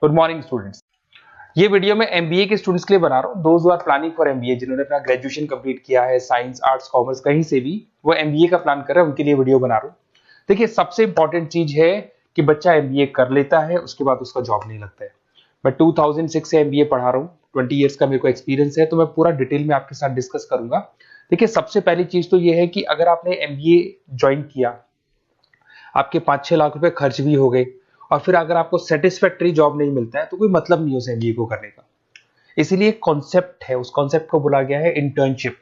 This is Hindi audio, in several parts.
Good morning students. ये वीडियो मैं एमबीए के स्टूडेंट्स के लिए बना रहा हूँ। Those who are planning for MBA, जिन्होंने अपना ग्रेजुएशन कंप्लीट किया है, साइंस आर्ट्स कॉमर्स कहीं से भी वो एमबीए का प्लान कर रहे हैं, उनके लिए वीडियो बना रहा हूँ। देखिए, सबसे इंपॉर्टेंट चीज है कि बच्चा एमबीए कर लेता है, उसके बाद उसका जॉब नहीं लगता है। मैं 2006 से एमबीए पढ़ा रहा हूँ, 20 ईयर्स का मेरे को एक्सपीरियंस है, तो मैं पूरा डिटेल में आपके साथ डिस्कस करूंगा। देखिए, सबसे पहली चीज तो ये है कि अगर आपने एमबीए ज्वाइन किया, आपके 5-6 लाख रुपए खर्च भी हो गए और फिर अगर आपको सेटिस्फैक्टरी जॉब नहीं मिलता है तो कोई मतलब नहीं उस एमबीए को करने का। इसीलिए कॉन्सेप्ट है, उस कॉन्सेप्ट को बोला गया है इंटर्नशिप।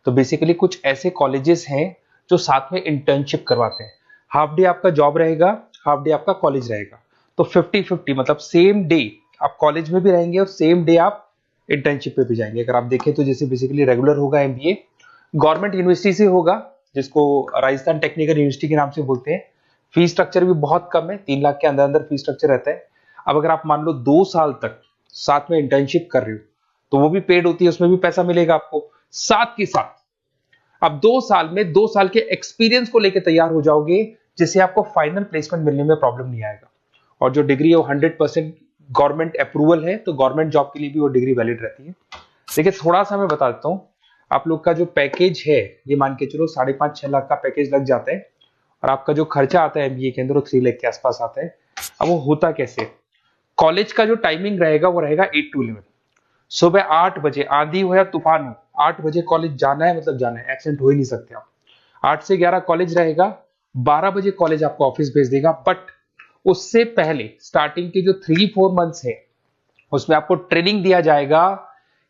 तो बेसिकली कुछ ऐसे कॉलेजेस हैं जो साथ में इंटर्नशिप करवाते हैं। हाफ डे आपका जॉब रहेगा, हाफ डे आपका कॉलेज रहेगा। तो 50-50 मतलब सेम डे आप कॉलेज में भी रहेंगे और सेम डे आप इंटर्नशिप पे भी जाएंगे। अगर आप देखें तो जैसे बेसिकली रेगुलर होगा एमबीए, गवर्नमेंट यूनिवर्सिटी से होगा, जिसको राजस्थान टेक्निकल यूनिवर्सिटी के नाम से बोलते हैं। फीस स्ट्रक्चर भी बहुत कम है, 3 लाख के अंदर अंदर फीस स्ट्रक्चर रहता है। अब अगर आप मान लो 2 साल तक साथ में इंटर्नशिप कर रहे हो तो वो भी पेड होती है, उसमें भी पैसा मिलेगा आपको। साथ के साथ अब 2 साल में 2 साल के एक्सपीरियंस को लेकर तैयार हो जाओगे, जिससे आपको फाइनल प्लेसमेंट मिलने में प्रॉब्लम नहीं आएगा। और जो डिग्री है वो 100% गवर्नमेंट अप्रूवल है, तो गवर्नमेंट जॉब के लिए भी वो डिग्री वैलिड रहती है। देखिए, थोड़ा सा मैं बता देता हूँ। आप लोग का जो पैकेज है, ये मान के चलो 5.5-6 लाख का पैकेज लग जाता है और आपका जो खर्चा आता है एमबीए के अंदर वो 3 लाख के आसपास आता है। अब वो होता कैसे? कॉलेज का जो टाइमिंग रहेगा वो रहेगा 8 to 11। सुबह 8 बजे, आंधी हो या तूफान हो, 8 बजे कॉलेज जाना है, मतलब जाना है, एब्सेंट हो ही नहीं सकते आप। 8 से 11 कॉलेज रहेगा, 12 बजे कॉलेज आपको ऑफिस भेज देगा। बट उससे पहले स्टार्टिंग के जो 3-4 मंथ्स है उसमें आपको ट्रेनिंग दिया जाएगा,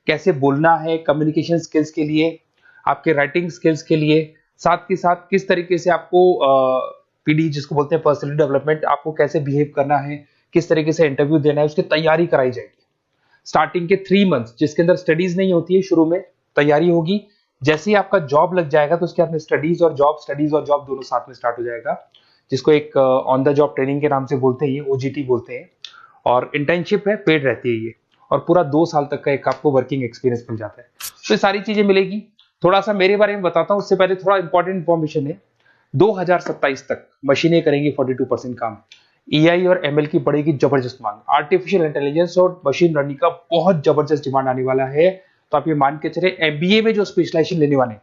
कैसे बोलना है, कम्युनिकेशन स्किल्स के लिए, आपके राइटिंग स्किल्स के लिए, साथ के साथ किस तरीके से आपको पीडी जिसको बोलते हैं पर्सनल डेवलपमेंट, आपको कैसे बिहेव करना है, किस तरीके से इंटरव्यू देना है, उसकी तैयारी कराई जाएगी। स्टार्टिंग के 3 मंथ्स जिसके अंदर स्टडीज नहीं होती है, शुरू में तैयारी होगी। जैसे ही आपका जॉब लग जाएगा तो उसके बाद में स्टडीज और जॉब दोनों साथ में स्टार्ट हो जाएगा, जिसको एक ऑन द जॉब ट्रेनिंग के नाम से बोलते हैं, ये ओजीटी बोलते हैं। और इंटर्नशिप है, पेड रहती है ये, और पूरा 2 साल तक का एक आपको वर्किंग एक्सपीरियंस मिल जाता है। तो ये सारी चीजें मिलेगी। थोड़ा सा मेरे बारे में बताता हूँ, उससे पहले थोड़ा इंपॉर्टेंट इंफॉर्मेशन है। 2027 तक मशीनें करेंगी 42% काम। एआई और एमएल की बढ़ेगी जबरदस्त मांग। आर्टिफिशियल इंटेलिजेंस और मशीन लर्निंग का बहुत जबरदस्त डिमांड आने वाला है। तो आप ये मान के चले, एमबीए में जो स्पेशलाइजेशन लेने वाले हैं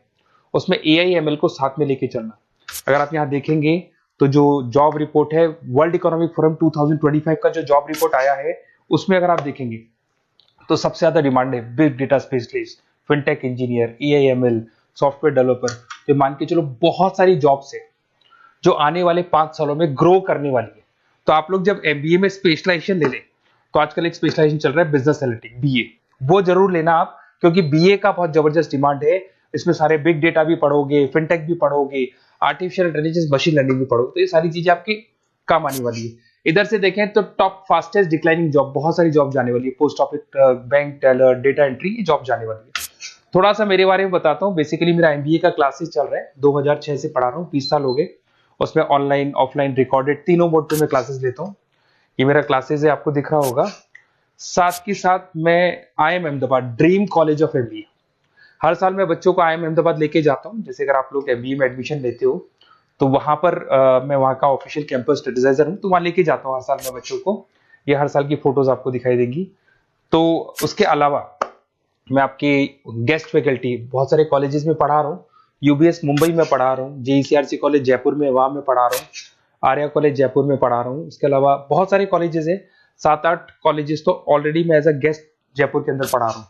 उसमें एआई एमएल को साथ में लेके चलना। अगर आप यहाँ देखेंगे तो जो जॉब रिपोर्ट है, वर्ल्ड इकोनॉमिक फोरम 2025 का जो जॉब रिपोर्ट आया है, उसमें अगर आप देखेंगे तो सबसे ज्यादा डिमांड है big data specialist, fintech engineer, AIML, software developer. तो मान के चलो बहुत सारी जॉब्स है जो आने वाले 5 सालों में ग्रो करने वाली है। तो आप लोग जब एमबीए में स्पेशलाइजेशन ले लें, तो आजकल एक स्पेशलाइजेशन चल रहा है बिजनेस एनालिटिक्स, बीए, वो जरूर लेना आप, क्योंकि बीए का बहुत जबरदस्त डिमांड है। इसमें सारे बिग डेटा भी पढ़ोगे, फिनटेक भी पढ़ोगे, आर्टिफिशियल इंटेलिजेंस, मशीन लर्निंग भी पढ़ोगे, तो ये सारी चीजें आपकी काम आने वाली है। इधर से देखें तो टॉप फास्टेस्ट डिक्लाइनिंग जॉब, बहुत सारी जॉब जाने वाली है, post office, bank teller, data entry, ये जॉब जाने वाली है। थोड़ा सा मेरे बारे में बताता हूँ। बेसिकली मेरा एमबीए का क्लासेस चल रहा है, 2006 से पढ़ा रहा हूँ, 20 साल हो गए। उसमें ऑनलाइन, ऑफलाइन, रिकॉर्डेड, तीनों मोड पे मैं क्लासेस लेता हूँ। ये मेरा क्लासेस है, आपको दिख रहा होगा। साथ के साथ मैं IIM Ahmedabad, dream college of MBA, हर साल मैं बच्चों को आईएम अहमदाबाद लेके जाता हूँ। जैसे अगर आप लोग एमबीए में एडमिशन लेते हो तो वहां पर मैं वहां का ऑफिशियल कैंपस स्टडीजाइजर हूँ, तो वहां लेके जाता हूँ हर साल मैं बच्चों को। ये हर साल की फोटोज आपको दिखाई देंगी। तो उसके अलावा मैं आपके गेस्ट फैकल्टी बहुत सारे कॉलेजेस में पढ़ा रहा हूँ। यूबीएस मुंबई में पढ़ा रहा हूँ, जेईसीआरसी कॉलेज जयपुर में, वहां में पढ़ा रहा हूँ, आर्या कॉलेज जयपुर में पढ़ा रहा हूँ। उसके अलावा बहुत सारे कॉलेजेस है, 7-8 कॉलेजेस तो ऑलरेडी मैं एज अ गेस्ट जयपुर के अंदर पढ़ा रहा हूँ।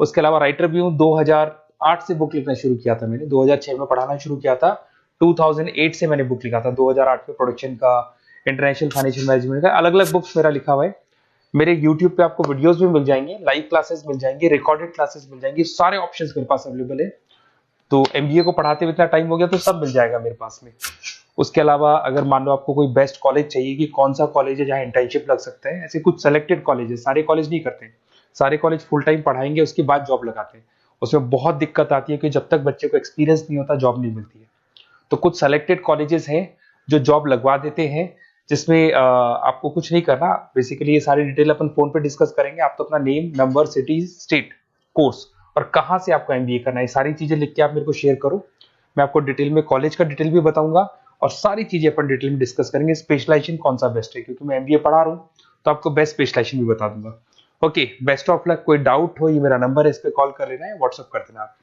उसके अलावा राइटर भी हूँ। 2008 से बुक लिखना शुरू किया था मैंने, 2006 में पढ़ाना शुरू किया था, 2008 से मैंने बुक लिखा था। 2008 में प्रोडक्शन का, इंटरनेशनल फाइनेंशियल मैनेजमेंट का, अलग अलग बुक्स मेरा लिखा हुआ है। मेरे यूट्यूब पे आपको वीडियोस भी मिल जाएंगे, लाइव क्लासेस मिल जाएंगे, रिकॉर्डेड क्लासेस मिल जाएंगी, सारे ऑप्शंस मेरे पास अवेलेबल है। तो एमबीए को पढ़ाते हुए इतना टाइम हो गया तो सब मिल जाएगा मेरे पास में। उसके अलावा अगर मान लो आपको कोई बेस्ट कॉलेज चाहिए कि कौन सा कॉलेज है जहाँ इंटर्नशिप लग सकता है, ऐसे कुछ सेलेक्टेड कॉलेज है, सारे कॉलेज नहीं करते, सारे कॉलेज फुल टाइम पढ़ाएंगे उसके बाद जॉब लगाते हैं। उसमें बहुत दिक्कत आती है कि जब तक बच्चे को एक्सपीरियंस नहीं होता जॉब नहीं मिलती है। तो कुछ सेलेक्टेड कॉलेजेस हैं जो जॉब लगवा देते हैं, जिसमें आपको कुछ नहीं करना। बेसिकली ये सारी डिटेल अपन फोन पे डिस्कस करेंगे। आप तो अपना name, number, city, state, course और कहाँ से आपको एमबीए करना है, सारी चीजें लिख के आप मेरे को शेयर करो। मैं आपको डिटेल में कॉलेज का डिटेल भी बताऊंगा और सारी चीजें अपन डिटेल में डिस्कस करेंगे। स्पेशलाइजेशन कौन सा बेस्ट है, क्योंकि मैं एमबीए पढ़ा रहा हूँ तो आपको बेस्ट स्पेशलाइजेशन भी बता दूंगा। Okay, best of luck. कोई डाउट हो, ये मेरा नंबर है, इस पे कॉल कर लेना है, व्हाट्सअप कर देना आप।